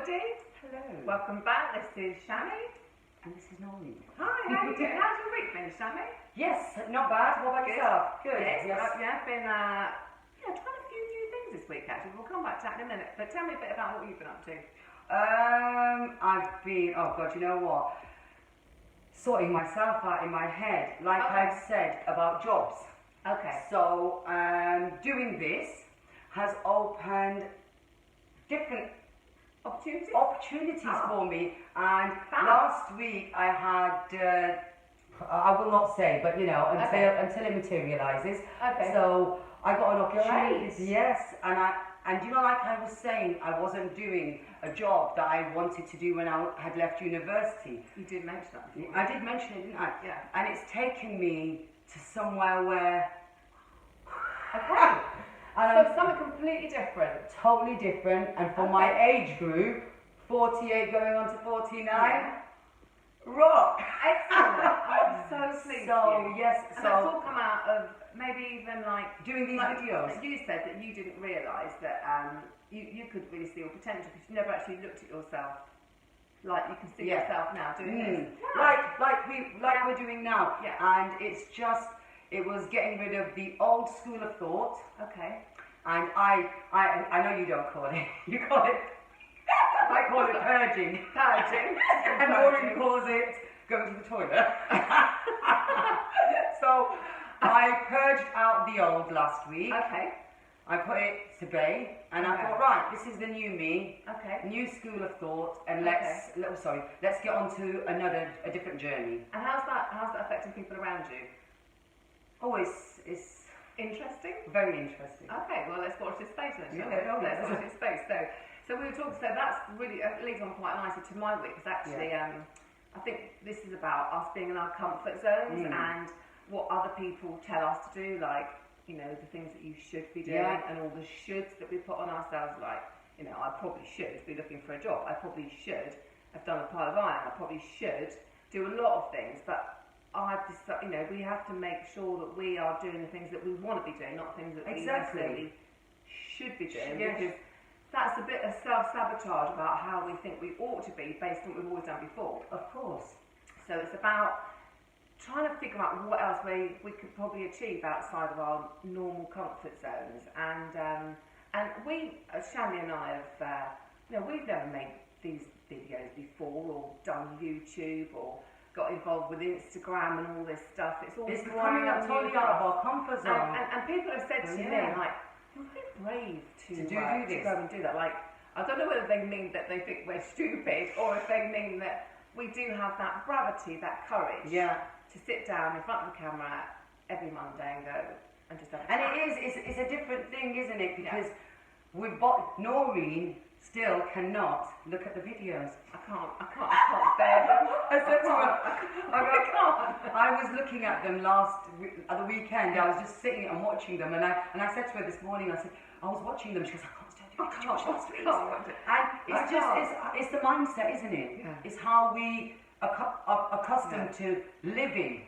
everybody. Hello. Welcome back. This is Shami. And this is Noreen. Hi, how are you doing? How's your week been, Shami? Yes, not bad. What about yourself? Good. Yes. Been trying a few new things this week actually. We'll come back to that in a minute. But tell me a bit about what you've been up to. I've been, oh God, you know what? Sorting myself out in my head, like I've said about jobs. Okay. So, doing this has opened different opportunities for me. And last week I had, I will not say, but you know, until it materializes. Okay. So I got an opportunity. Great. Yes, and you know, like I was saying, I wasn't doing a job that I wanted to do when I had left university. You did mention that before. I did mention it, didn't I? Yeah. And it's taken me to somewhere where. Okay. So something completely different. Totally different, and for my age group, 48 going on to 49, rock! Excellent. I'm so pleased. So, yes, and that's all come out of maybe even like doing these videos. You said that you didn't realise that you could really see your potential because you never actually looked at yourself like you can see yourself now doing this. Yeah. Like we're doing now. Yeah. And it's just, it was getting rid of the old school of thought. Okay. And I know you don't call it. You call it. I call it purging. Purging. And Maureen calls it going to the toilet. So I purged out the old last week. Okay. I put it to bay, and I thought, right, this is the new me. Okay. New school of thought, and let's get on to a different journey. And how's that affecting people around you? Oh, it's interesting. Very interesting. Okay, well let's watch this space then. Yeah, let's watch this space. So we were talking. So that's really leads on quite nicely to my week because actually, I think this is about us being in our comfort zones and what other people tell us to do, like, you know, the things that you should be doing and all the shoulds that we put on ourselves, like, you know, I probably should be looking for a job. I probably should have done a pile of iron. I probably should do a lot of things, but I've decided, you know, we have to make sure that we are doing the things that we want to be doing, not things that we necessarily should be doing, because that's a bit of self-sabotage about how we think we ought to be based on what we've always done before. Of course. So it's about trying to figure out what else we could probably achieve outside of our normal comfort zones. And we, Shandy and I have, you know, we've never made these videos before or done YouTube or got involved with Instagram and all this stuff. It's coming up totally out of our comfort zone. And people have said to me, like, you're very brave to do this. go and do that. Like, I don't know whether they mean that they think we're stupid or if they mean that we do have that gravity, that courage to sit down in front of the camera every Monday and go and just have a chat. It's a different thing, isn't it? Because Noreen still cannot look at the videos. I can't bear them. I said to her, I was looking at them at the weekend. I was just sitting and watching them, and I said to her this morning, I said, I was watching them. She goes, I can't watch these. And it's the mindset, isn't it? Yeah. It's how we are accustomed to living,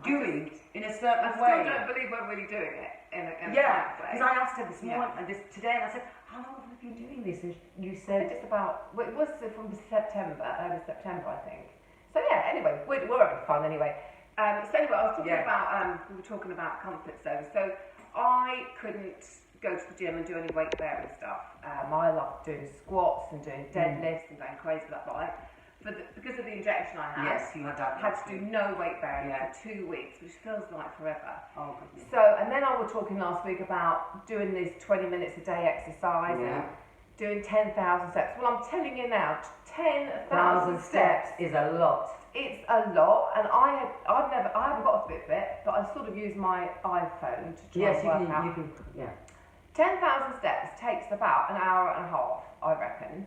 doing in a certain way. I still don't believe we're really doing it in a way. Because I asked her this morning and today, and I said, how long have you been doing this? And you said it's about, it was from September, early September, I think. So yeah, anyway, we're having fun anyway. So anyway, I was talking about, we were talking about comfort zones. So I couldn't go to the gym and do any weight bearing stuff. I love doing squats and doing deadlifts and going crazy with that, but because of the injection I had, you had that. Had to do no weight bearing for 2 weeks, which feels like forever. Oh, goodness. So, and then I was talking last week about doing these 20 minutes a day exercise and doing 10,000 steps. Well, I'm telling you now, 10,000 steps is a lot. It's a lot, and I haven't got a Fitbit, but I sort of use my iPhone to try and work out. 10,000 steps takes about an hour and a half, I reckon.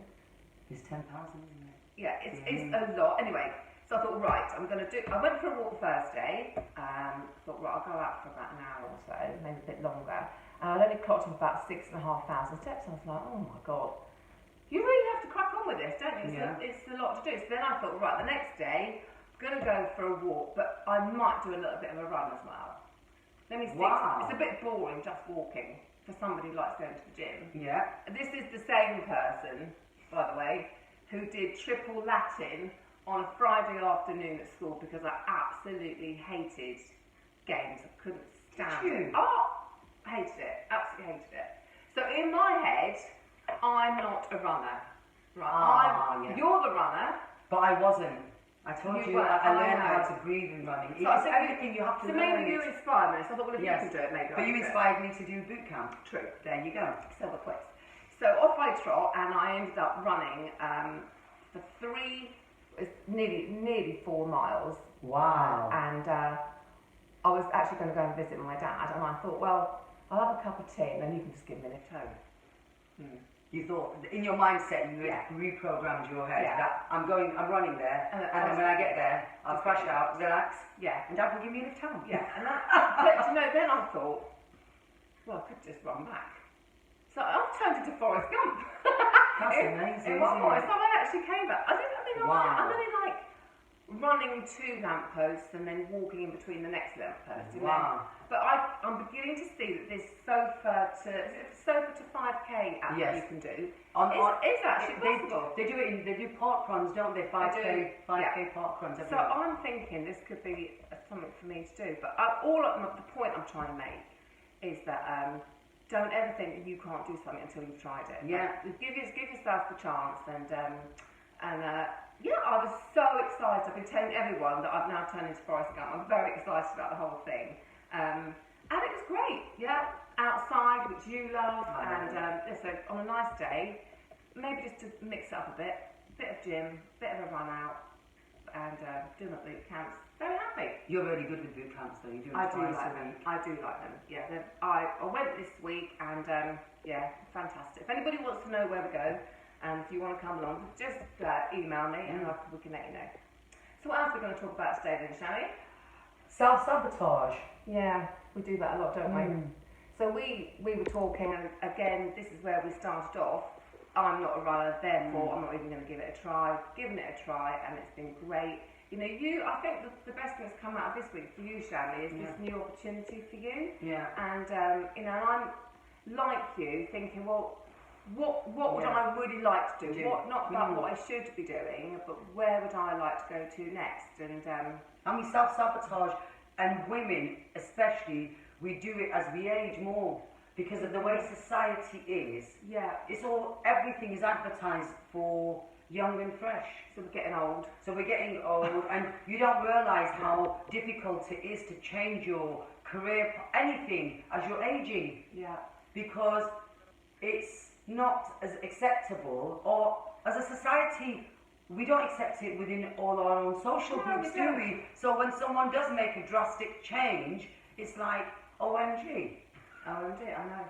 It's 10,000, isn't it? Yeah, it's a lot. Anyway, so I thought, right, I went for a walk Thursday. Thought, right, I'll go out for about an hour or so, maybe a bit longer. And I'd only clocked up about 6,500 steps. And I was like, oh my God. You really have to crack on with this, don't you? It's a lot to do. So then I thought, right, the next day, I'm going to go for a walk, but I might do a little bit of a run as well. Let me see. Wow. It's a bit boring just walking for somebody who likes going to the gym. Yeah. This is the same person, by the way, who did triple Latin on a Friday afternoon at school because I absolutely hated games. I couldn't stand it. Oh, hated it. Absolutely hated it. So in my head, I'm not a runner. Right? You're the runner. But I wasn't. I told you, I learned how to breathe in running. So it's everything you have to learn. So maybe you inspired me. So I thought, well, if you can do it, maybe But you inspired me to do boot camp. True. There you go. Silver quiz. So off I trot, and I ended up running for nearly 4 miles. Wow. And I was actually going to go and visit my dad, and I thought, well, I'll have a cup of tea, and then you can just give me a lift home. You thought, in your mindset, you reprogrammed your head that I'm running there, and then when I get there, I'll crash out, relax, and Dad will give me a lift home. And but then I thought, well, I could just run back. So I turned into Forrest Gump. That's amazing. In one point, so I actually came back. I'm only like running 2 lampposts and then walking in between the next lamppost. But I'm beginning to see that this sofa to 5k app that you can do is actually possible. They do park runs, don't they? 5k park runs. So I'm thinking this could be something for me to do. But the point I'm trying to make is that don't ever think that you can't do something until you've tried it. Give yourself the chance I was so excited. I've been telling everyone that I've now turned into Forrest Gump. I'm very excited about the whole thing. And it was great, outside, which you love, so on a nice day, maybe just to mix it up a bit of gym, bit of a run out, and doing my boot camps. Very happy. You're really good with boot camps, though. You do them twice a week. I do like them. I went this week, and fantastic. If anybody wants to know where we go, and if you want to come along, just email me, and we can let you know. So what else are we going to talk about today, then, shall we? Self-sabotage. Yeah, we do that a lot, don't we? So we were talking, and again, this is where we started off. I'm not a runner, therefore I'm not even going to give it a try. Given it a try, and it's been great. You know, I think the best thing that's come out of this week for you, Shammy, is this new opportunity for you. And and I'm like you, thinking, well, what would I really like to do? Not about what I should be doing, but where would I like to go to next? And self-sabotage, and women especially, we do it as we age more because of the way society is. Everything is advertised for young and fresh. So we're getting old. And you don't realise how difficult it is to change your career, anything, as you're aging. Because it's not as acceptable, or as a society, we don't accept it within all our own social groups, do we? So when someone does make a drastic change, it's like, OMG. OMG, I know.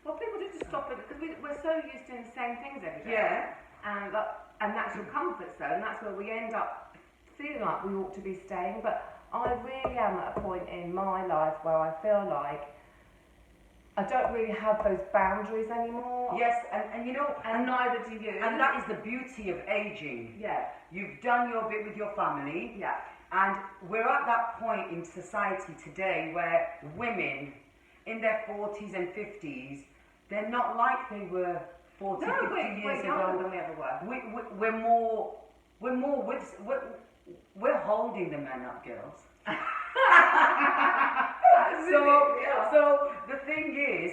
Well, people do just stop it, because we're so used to doing the same things every day. And that's your comfort zone, that's where we end up feeling like we ought to be staying. But I really am at a point in my life where I feel like I don't really have those boundaries anymore. Yes, and you know, and neither do you. And that is the beauty of aging. You've done your bit with your family. And we're at that point in society today where women in their 40s and 50s, they're not like they were 40, 50 years ago. Younger than we ever were. We're holding the men up, girls. So the thing is,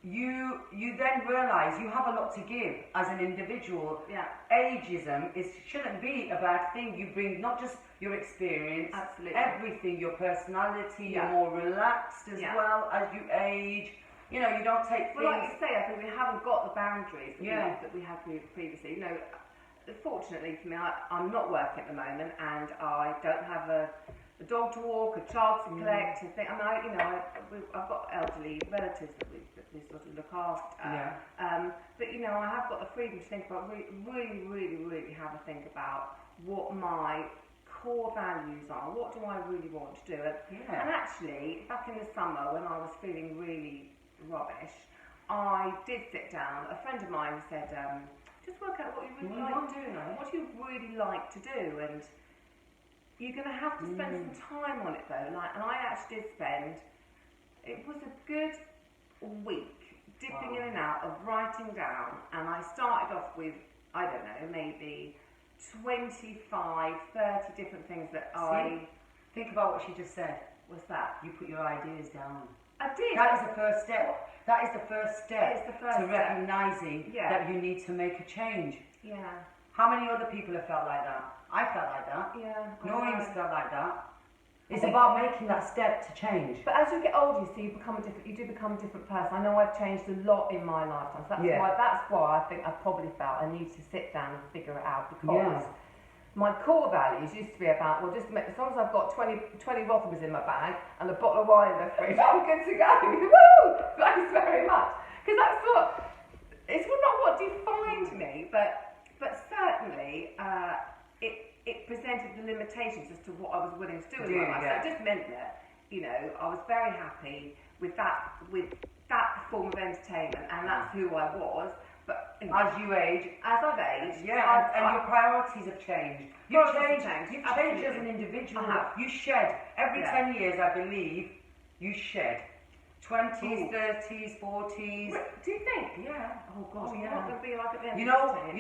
you then realise you have a lot to give as an individual. Ageism shouldn't be a bad thing. You bring not just your experience, everything, your personality. You're more relaxed as well as you age. You know, you don't take things. Well, like you say, I think we haven't got the boundaries that we had previously. You know, fortunately for me, I'm not working at the moment, and I don't have a dog to walk, a child to collect, a thing. I mean, I've got elderly relatives that we sort of look after. But you know, I have got the freedom to think about really have a think about what my core values are. What do I really want to do? And actually, back in the summer when I was feeling really rubbish, I did sit down. A friend of mine said, just work out what you really like to do now. What do you really like to do? And you're going to have to spend some time on it though. And I actually did spend, it was a good week dipping in and out of writing down. And I started off with I don't know, maybe 25, 30 different things that Think about what she just said. What's that? You put your ideas down. I did. That is the first step. That is the first step It's the first to step. recognising that you need to make a change. Yeah. How many other people have felt like that? I felt like that. Yeah. Noreen's felt like that. It's about making that step to change. But as you get older, you see, you do become a different person. I know I've changed a lot in my lifetime. So that's why I think I probably felt I need to sit down and figure it out, because my core values used to be about, well, just as long as I've got 20 Rotherhams in my bag and a bottle of wine in the fridge, I'm good to go. Woo! Thanks very much. Because it's not what defined me, but certainly it presented the limitations as to what I was willing to do in my life. So it just meant that, I was very happy with that form of entertainment, and that's who I was. But as you age, as I've aged, and your priorities have changed. You've changed as an individual. You shed every 10 years, I believe. You shed 20s, 30s, 40s. Do you think? Yeah. Oh God, yeah. What would be like at the end you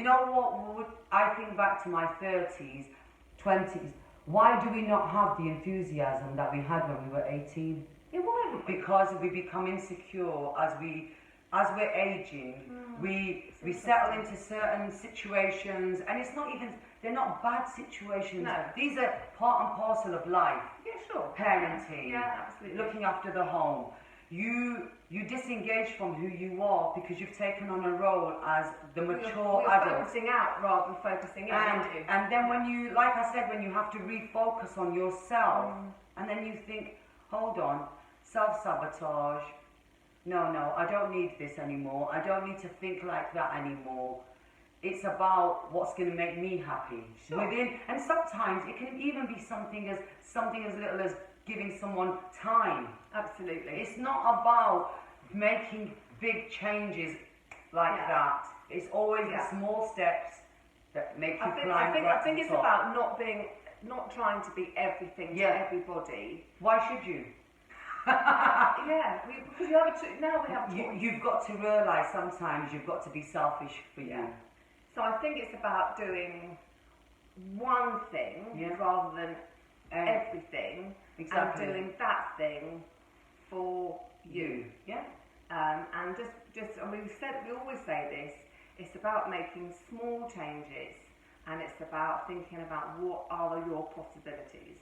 know what? I think back to my 30s, 20s. Why do we not have the enthusiasm that we had when we were 18? Yeah, why? Because we become insecure as we're aging. We settle into certain situations, and they're not bad situations. No. These are part and parcel of life. Yeah, sure. Parenting. Yeah, absolutely. Looking after the home. You disengage from who you are because you've taken on a role as the mature you're adult. focusing out rather than focusing in, aren't you? And then when you, like I said, when you have to refocus on yourself, and then you think, hold on, self-sabotage. No, I don't need this anymore. I don't need to think like that anymore. It's about what's going to make me happy. Sure. And sometimes it can even be something as little as giving someone time. Absolutely. It's not about making big changes like that. It's always the small steps that make you climb right to the top. I think it's about not trying to be everything to everybody. Why should you? Because now we have choice. You've got to realise sometimes you've got to be selfish for you. So I think it's about doing one thing rather than everything, and doing that thing for you. Yeah. And we always say this. It's about making small changes, and it's about thinking about what are your possibilities.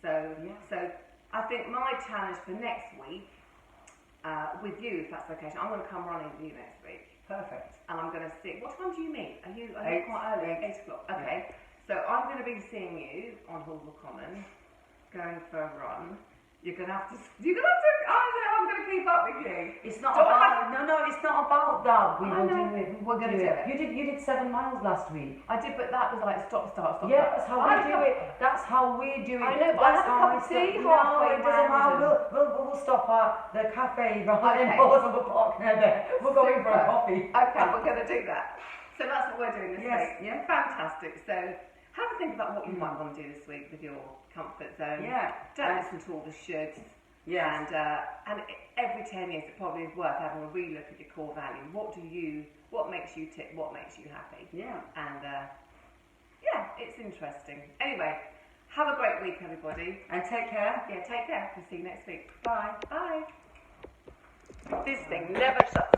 So I think my challenge for next week, with you, if that's okay, I'm going to come running with you next week. Perfect. And I'm going to see. What time do you meet? Are you quite early? 8 o'clock. Okay. Yeah. So I'm going to be seeing you on Hallwell Common, going for a run. You're going to have to. I don't know how I'm going to keep up with you. It's not about. No, it's not about that. We will do it. We're going to do it. You did 7 miles last week. I did, but that was like stop, start. Yeah, that's how we do it. That's how we do it. I know, but I had a cup of tea halfway. No, it doesn't matter. We'll stop at the cafe right in pause of a park near there. We're going for a coffee. Okay, we're going to do that. So that's what we're doing this week. Yeah. Fantastic. So have a think about what you might want to do this week with your comfort zone. Yeah. Don't listen to all the shoulds. Yeah. And every 10 years it probably is worth having a relook at your core value. What makes you tick? What makes you happy? Yeah. And it's interesting. Anyway, have a great week, everybody. And take care. Yeah, take care. We'll see you next week. Bye. Bye. This thing never shuts off.